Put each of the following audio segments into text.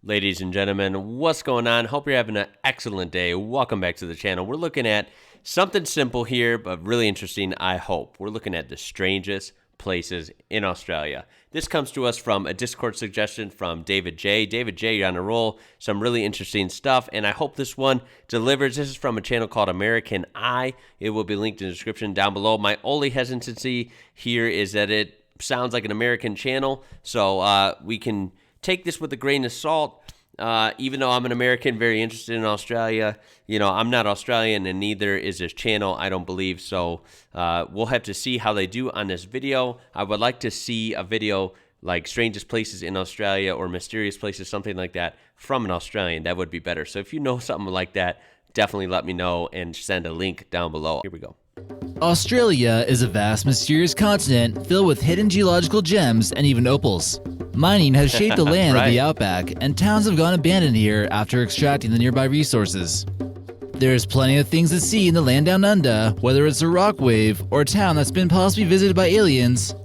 Ladies and gentlemen, what's going on? Hope you're having an excellent day. Welcome back to the channel. We're looking at something simple here, but really interesting, I hope. We're looking at the strangest places in Australia. This comes to us from a Discord suggestion from David J. David J, you're on a roll. Some really interesting stuff, and I hope this one delivers. This is from a channel called American Eye. It will be linked in the description down below. My only hesitancy here is that it sounds like an American channel, so we can take this with a grain of salt. Even though I'm an American, very interested in Australia, I'm not Australian, and neither is this channel, I don't believe. So we'll have to see how they do on this video. I would like to see a video like Strangest Places in Australia or Mysterious Places, something like that, from an Australian. That would be better. So if you know something like that, definitely let me know and send a link down below. Here we go. Australia is a vast, mysterious continent filled with hidden geological gems and even opals. Mining has shaped the land Right. of the outback, and towns have gone abandoned here after extracting the nearby resources. There's plenty of things to see in the land down under, whether it's a rock wave or a town that's been possibly visited by aliens.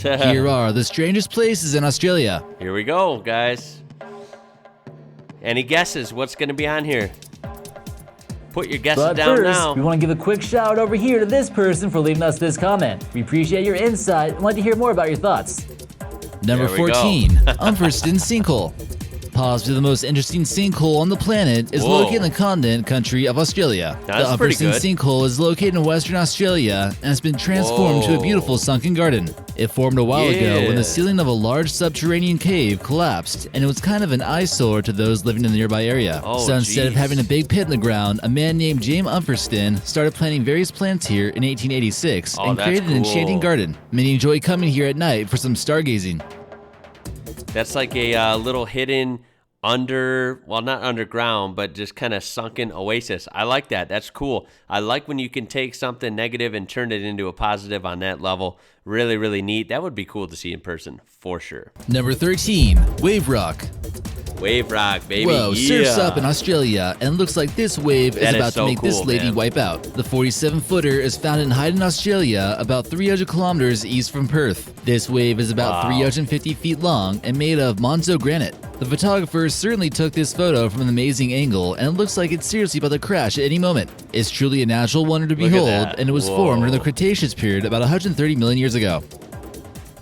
Here are the strangest places in Australia. Here we go, guys. Any guesses? What's going to be on here? Put your guesses But down first, now. we want to give a quick shout out over here to this person for leaving us this comment. We appreciate your insight and like to hear more about your thoughts. Number There we go. 14, Umferston Sinkhole. Possibly the most interesting sinkhole on the planet is Whoa. located in the continent country of Australia. That's The pretty Umferston good. Sinkhole is located in Western Australia and has been transformed to a Whoa. beautiful sunken garden. It formed a while ago when Yeah. the ceiling of a large subterranean cave collapsed, and it was kind of an eyesore to those living in the nearby area. Oh, So instead of geez. having a big pit in the ground, a man named James Umferston started planting various plants here in 1886 Oh, and that's created an enchanting cool. garden. Many enjoy coming here at night for some stargazing. That's like a little hidden not underground, but just kind of sunken oasis. I like that. That's cool. I like when you can take something negative and turn it into a positive on that level. Really, really neat. That would be cool to see in person, for sure. Number 13, Wave Rock. Wave rock, baby. Whoa, surf's Yeah. up in Australia, and looks like this wave That is is about so to make this cool, lady man. wipe out. The 47-footer is found in Hyden, Australia, about 300 kilometers east from Perth. This wave is about Wow. 350 feet long and made of Monzo granite. The photographers certainly took this photo from an amazing angle, and it looks like it's seriously about to crash at any moment. It's truly a natural wonder to Look at behold, that. and it was Whoa. formed during the Cretaceous period about 130 million years ago.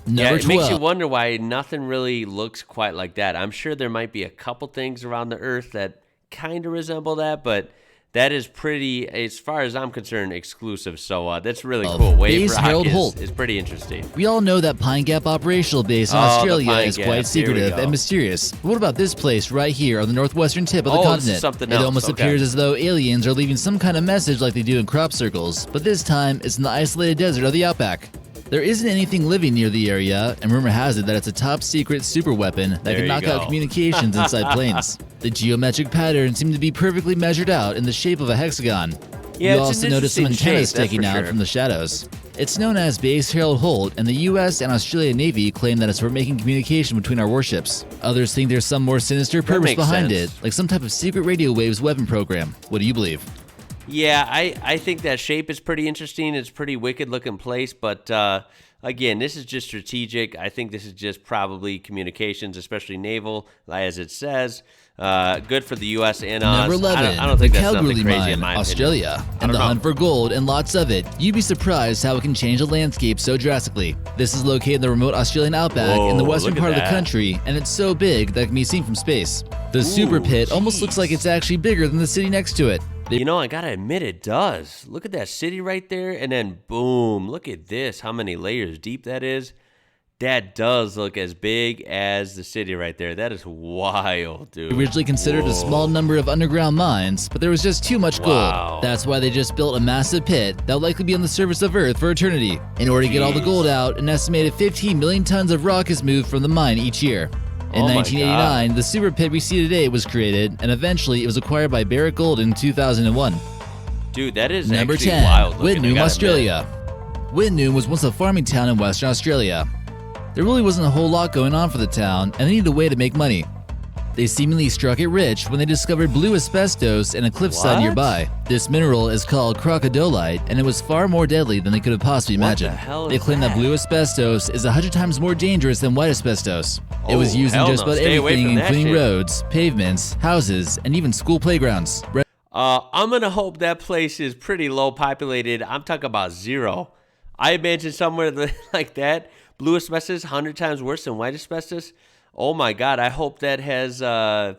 Yeah, Number it makes you 12. wonder why nothing really looks quite like that. I'm sure there might be a couple things around the Earth that kind of resemble that, but that is pretty, as far as I'm concerned, exclusive. So that's really Of cool. Wave Base rock Harold Holt. is pretty interesting. We all know that Pine Gap operational base in Oh, the Australia Pine is Gap. quite Here we secretive go. and mysterious. But what about this place right here on the northwestern tip of the Oh, this is continent? something It else. almost Okay. appears as though aliens are leaving some kind of message like they do in crop circles, but this time it's in the isolated desert of the outback. There isn't anything living near the area, and rumor has it that it's a top secret super weapon that There can you knock out go. communications inside planes. The geometric patterns seem to be perfectly measured out in the shape of a hexagon. Yeah, You it's also an notice some interesting antennas shape, that's sticking for out sure. from the shadows. It's known as Base Harold Holt, and the US and Australian Navy claim that it's for making communication between our warships. Others think there's some more sinister purpose makes behind sense. it, like some type of secret radio waves weapon program. What do you believe? Yeah, I think that shape is pretty interesting. It's a pretty wicked looking place, but again, this is just strategic. I think this is just probably communications, especially naval, as it says. Good for the U.S. and us. Number 11, I don't think the that's Kalgoorlie nothing crazy Mine, in my opinion. Australia. I And don't the know. hunt for gold and lots of it. You'd be surprised how it can change the landscape so drastically. This is located in the remote Australian outback in the Whoa, western look at part of the that. country, and it's so big that it can be seen from space. The super pit almost looks like it's actually bigger than the city next to it. You know, I gotta admit, it does. Look at that city right there, and then boom, look at this, how many layers deep that is. That does look as big as the city right there. That is wild, dude. Originally considered a small number of underground mines, but there was just too much gold. Wow. That's why they just built a massive pit that will likely be on the surface of Earth for eternity. In order to get all the Jeez. gold out, an estimated 15 million tons of rock is moved from the mine each year. In Oh my 1989, the super pit we see today was created, and eventually it was acquired by Barrick Gold in 2001. Dude, that is Number actually 10, wild looking, I Widnoom, gotta admit. Australia. Widnoom was once a farming town in Western Australia. There really wasn't a whole lot going on for the town, and they needed a way to make money. They seemingly struck it rich when they discovered blue asbestos in a cliffside What? nearby. This mineral is called crocodolite, and it was far more deadly than they could have possibly What the imagined. hell They is claim that that? blue asbestos is 100 times more dangerous than white asbestos. It was used in hell just no. about Stay away everything, from that including shit. roads, pavements, houses, and even school playgrounds. I'm going to hope that place is pretty low populated. I'm talking about 0. I imagine somewhere like that, blue asbestos, 100 times worse than white asbestos. Oh my God, I hope that has a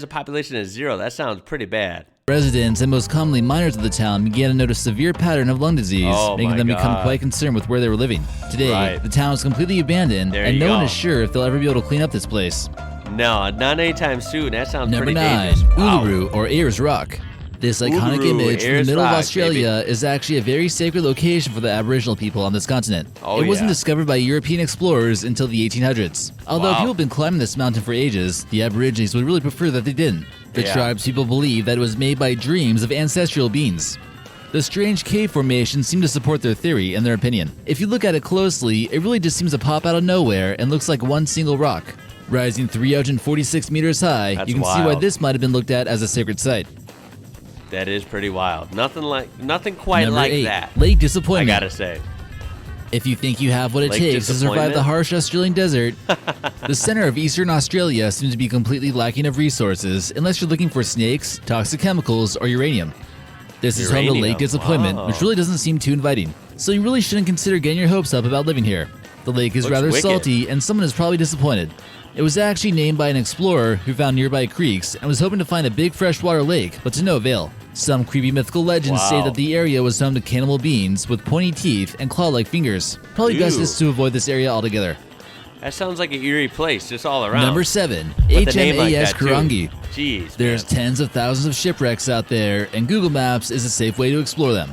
population of 0. That sounds pretty bad. Residents and most commonly miners of the town began to notice a severe pattern of lung disease, Oh making my them become God. quite concerned with where they were living. Today, Right. the town is completely abandoned, There and you no one go. is sure if they'll ever be able to clean up this place. No, not anytime soon. That sounds Number pretty 9, dangerous. Wow. Uluru or Ayers Rock. This iconic Uluru, image from the Ayers middle of Rock, Australia is actually a very sacred location for the Aboriginal people on this continent. Oh, it wasn't yeah. discovered by European explorers until the 1800s. Although Wow. people have been climbing this mountain for ages, the Aborigines would really prefer that they didn't. The Yeah. tribe's people believe that it was made by dreams of ancestral beings. The strange cave formations seem to support their theory and their opinion. If you look at it closely, it really just seems to pop out of nowhere and looks like one single rock. Rising 346 meters high, That's you can see why wild. this might have been looked at as a sacred site. That is pretty wild. Nothing quite Number like 8, that. Lake I Disappointment. gotta say. If you think you have what it Lake takes to survive Disappointment? the harsh Australian desert, the center of eastern Australia seems to be completely lacking of resources unless you're looking for snakes, toxic chemicals, or uranium. This is home to Uranium, Lake Disappointment, wow. which really doesn't seem too inviting. So you really shouldn't consider getting your hopes up about living here. The lake is Looks rather wicked. salty, and someone is probably disappointed. It was actually named by an explorer who found nearby creeks and was hoping to find a big freshwater lake, but to no avail. Some creepy mythical legends say Wow. that the area was home to cannibal beings with pointy teeth and claw-like fingers. Probably best Ew. is to avoid this area altogether. That sounds like an eerie place, just all around. Number 7, With a name like HMS that, too. Kurangi. Jeez, There's man. tens of thousands of shipwrecks out there, and Google Maps is a safe way to explore them.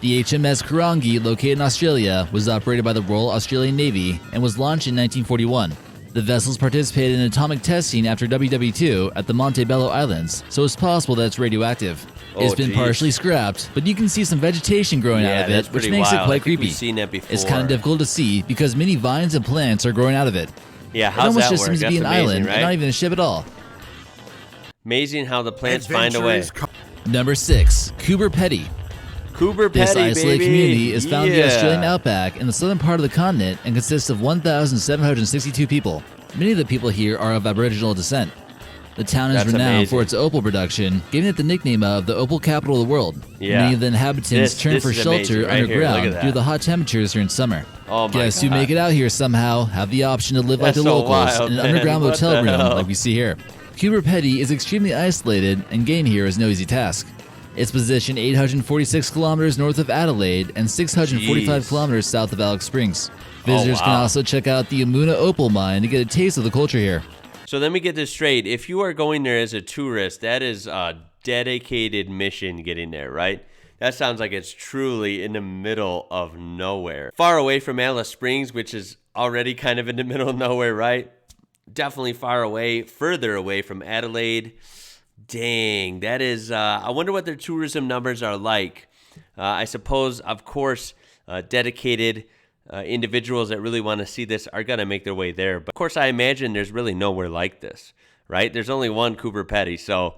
The HMS Kurangi, located in Australia, was operated by the Royal Australian Navy and was launched in 1941. The vessels participated in atomic testing after WW2 at the Montebello Islands, so it's possible that it's radioactive. It's Oh, been geez. partially scrapped, but you can see some vegetation growing Yeah, out of that's it, which pretty makes it wild. I quite think creepy. we've seen that before. It's kind of difficult to see because many vines and plants are growing out of it. Yeah, It how's almost that just work? seems to be That's an amazing, island right? and not even a ship at all. Amazing how the plants find a way. Number 6, Coober Pedy. Cooper This Petty, isolated baby. community is found in the Yeah. Australian outback in the southern part of the continent and consists of 1,762 people. Many of the people here are of Aboriginal descent. The town is That's renowned amazing. for its opal production, giving it the nickname of the opal capital of the world. Yeah. Many of the inhabitants turn This for is shelter amazing right here. Look underground at due to that. the hot temperatures during summer. Oh my Guests who God. make it out here somehow have the option to live like That's the so locals wild, in an man. underground What hotel the room hell? like we see here. Coober Pedy is extremely isolated, and getting here is no easy task. It's positioned 846 kilometers north of Adelaide and 645 Jeez. kilometers south of Alex Springs. Visitors can wow. also check out the Amuna Opal Mine to get a taste of the culture here. So let me get this straight. If you are going there as a tourist, that is a dedicated mission getting there, right? That sounds like it's truly in the middle of nowhere. Far away from Alice Springs, which is already kind of in the middle of nowhere, right? Definitely further away from Adelaide. Dang, that is, I wonder what their tourism numbers are like. I suppose, of course, dedicated individuals that really want to see this are going to make their way there. But of course, I imagine there's really nowhere like this, right? There's only one Coober Pedy. So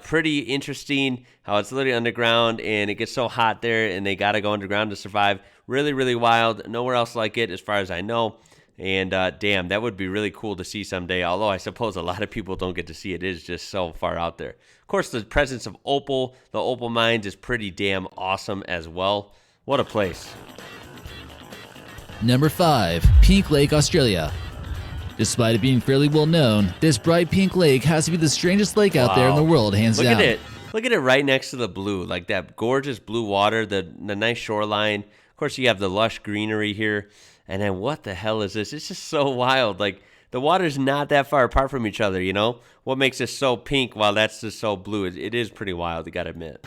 pretty interesting how it's literally underground and it gets so hot there and they got to go underground to survive. Really, really wild. Nowhere else like it as far as I know. And damn, that would be really cool to see someday. Although I suppose a lot of people don't get to see it. It is just so far out there. Of course, the presence of opal, the opal mines is pretty damn awesome as well. What a place. Number 5, Pink Lake, Australia. Despite it being fairly well known, this bright pink lake has to be the strangest lake out there in the Wow. world, hands Look down. at it. Look at it right next to the blue, like that gorgeous blue water, the nice shoreline. Of course, you have the lush greenery here. And then what the hell is this? It's just so wild. Like, the water's not that far apart from each other, you know? What makes it so pink while that's just so blue? It is pretty wild, you gotta admit.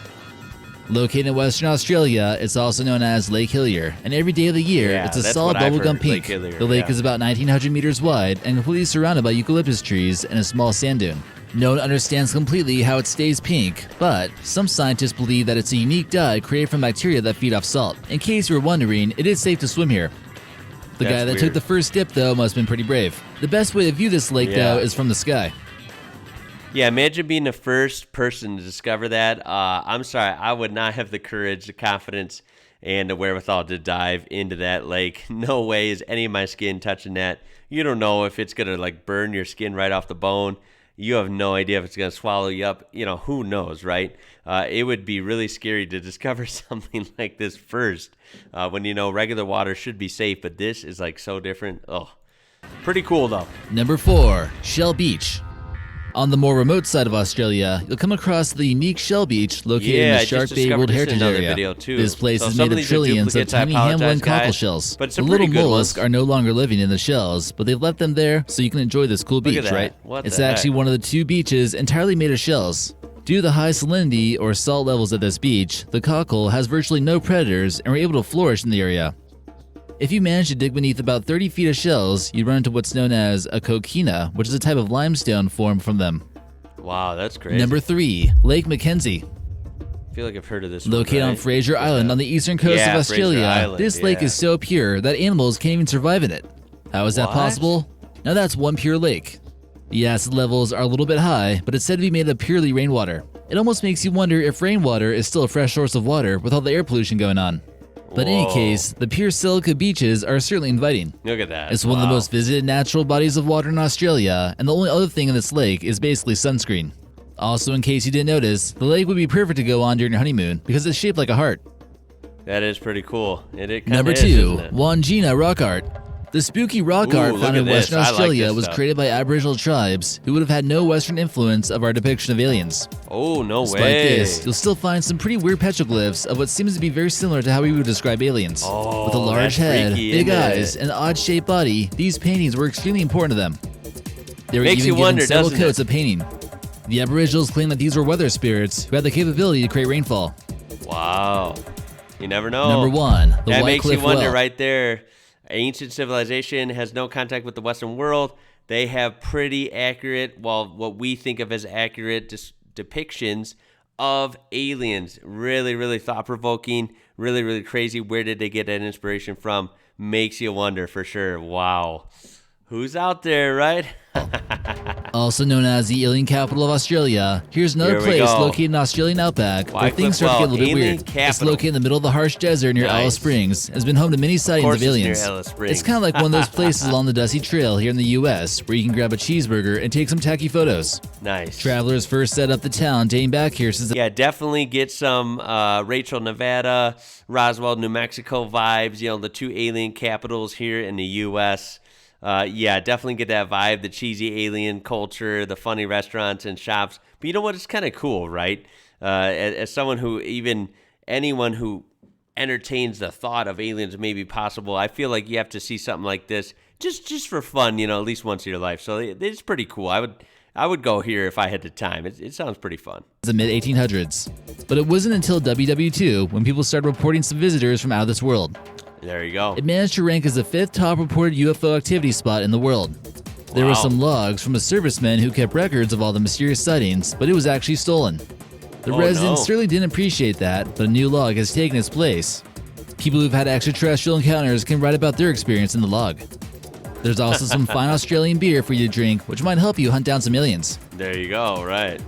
Located in Western Australia, it's also known as Lake Hillier, and every day of the year, Yeah, it's a that's solid what I've bubblegum heard, pink. Lake Hillier, The lake yeah. is about 1,900 meters wide and completely surrounded by eucalyptus trees and a small sand dune. No one understands completely how it stays pink, but some scientists believe that it's a unique dye created from bacteria that feed off salt. In case you were wondering, it is safe to swim here. The guy That's that took weird. the first dip, though, must have been pretty brave. The best way to view this lake, Yeah. though, is from the sky. Yeah, imagine being the first person to discover that. I'm sorry, I would not have the courage, the confidence, and the wherewithal to dive into that lake. No way is any of my skin touching that. You don't know if it's gonna like burn your skin right off the bone. You have no idea if it's gonna swallow you up. Who knows, right? It would be really scary to discover something like this first, when regular water should be safe, but this is like so different. Oh, pretty cool though. Number 4, Shell Beach. On the more remote side of Australia, you'll come across the unique Shell Beach located in the Shark Bay World Heritage Area. This place is made of trillions of tiny hamlet cockle shells. But the little mollusks are no longer living in the shells, but they've left them there so you can enjoy this cool beach, right? It's actually one of the 2 beaches entirely made of shells. Due to the high salinity or salt levels at this beach, the cockle has virtually no predators and are able to flourish in the area. If you manage to dig beneath about 30 feet of shells, you run into what's known as a coquina, which is a type of limestone formed from them. Wow, that's crazy. Number 3, Lake Mackenzie. I feel like I've heard of this Located on Fraser Island on the eastern coast of Australia, this lake is so pure that animals can't even survive in it. How is that possible? Now that's one pure lake. The acid levels are a little bit high, but it's said to be made of purely rainwater. It almost makes you wonder if rainwater is still a fresh source of water with all the air pollution going on. But in any case, the pure silica beaches are certainly inviting. Look at that. It's one of the most visited natural bodies of water in Australia, and the only other thing in this lake is basically sunscreen. Also, in case you didn't notice, the lake would be perfect to go on during your honeymoon because it's shaped like a heart. That is pretty cool. Number 2, Juan Gina rock art. The spooky rock art found in Western Australia was created by Aboriginal tribes who would have had no Western influence of our depiction of aliens. Oh, no way. Despite this, you'll still find some pretty weird petroglyphs of what seems to be very similar to how we would describe aliens. With a large head, big eyes, and an odd-shaped body, these paintings were extremely important to them. They were even given several coats of painting. The Aboriginals claim that these were weather spirits who had the capability to create rainfall. Wow. You never know. Number 1, the That White makes Cliff you wonder Well. right there. Ancient civilization has no contact with the Western world. They have pretty accurate, what we think of as accurate depictions of aliens. Really, really thought-provoking, really, really crazy. Where did they get that inspiration from? Makes you wonder for sure. Wow. Who's out there, right? Also known as the alien capital of Australia, here's another place located in the Australian outback where things start to get a little bit weird. It's located in the middle of the harsh desert near Alice Springs and has been home to many sightings of aliens. It's kind of like one of those places along the Dusty Trail here in the U.S. where you can grab a cheeseburger and take some tacky photos. Nice. Travelers first set up the town dating back here since definitely get some Rachel, Nevada, Roswell, New Mexico vibes, the 2 alien capitals here in the U.S. Definitely get that vibe, the cheesy alien culture, the funny restaurants and shops. But you know what? It's kind of cool, right? As someone anyone who entertains the thought of aliens may be possible, I feel like you have to see something like this just for fun, at least once in your life. So it's pretty cool. I would go here if I had the time. It sounds pretty fun. The mid-1800s. But it wasn't until WW2 when people started reporting some visitors from out of this world. There you go. It managed to rank as the 5th top reported UFO activity spot in the world. There were some logs from a serviceman who kept records of all the mysterious sightings, but it was actually stolen. The residents certainly didn't appreciate that, but a new log has taken its place. People who've had extraterrestrial encounters can write about their experience in the log. There's also some fine Australian beer for you to drink, which might help you hunt down some aliens. There you go, right.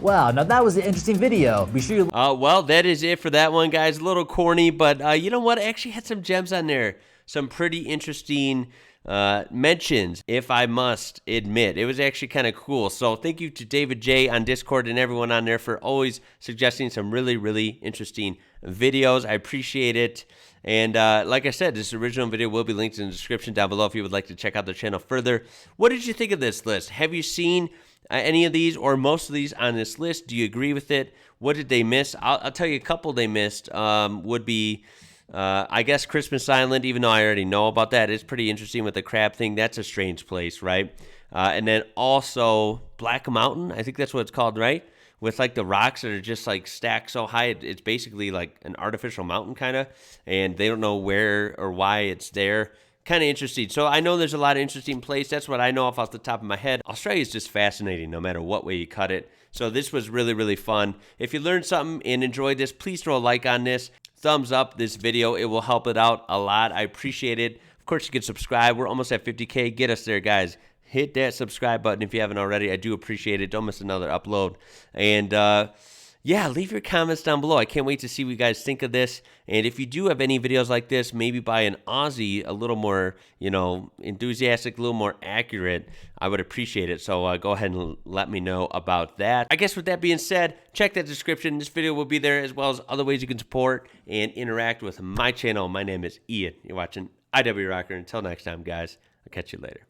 Wow, now that was an interesting video. Be sure you... Well, that is it for that one, guys. A little corny, but you know what? I actually had some gems on there. Some pretty interesting mentions, if I must admit. It was actually kind of cool. So thank you to David J on Discord and everyone on there for always suggesting some really, really interesting videos. I appreciate it. And like I said, this original video will be linked in the description down below if you would like to check out the channel further. What did you think of this list? Have you seen any of these or most of these on this list? Do you agree with it? What did they miss? I'll tell you a couple they missed would be, I guess, Christmas Island, even though I already know about that. It's pretty interesting with the crab thing. That's a strange place, right? And then also Black Mountain. I think that's what it's called, right? With like the rocks that are just like stacked so high, it's basically like an artificial mountain kind of, and they don't know where or why it's there. Kind of interesting. So I know there's a lot of interesting places. That's what I know off the top of my head. Australia is just fascinating no matter what way you cut it. So this was really, really fun. If you learned something and enjoyed this, please throw a like on this. Thumbs up this video. It will help it out a lot. I appreciate it. Of course, you can subscribe. We're almost at 50K. Get us there, guys. Hit that subscribe button if you haven't already. I do appreciate it. Don't miss another upload. And yeah, leave your comments down below. I can't wait to see what you guys think of this. And if you do have any videos like this, maybe by an Aussie, a little more, enthusiastic, a little more accurate, I would appreciate it. So go ahead and let me know about that. I guess with that being said, check that description. This video will be there, as well as other ways you can support and interact with my channel. My name is Ian. You're watching IWrocker. Until next time, guys, I'll catch you later.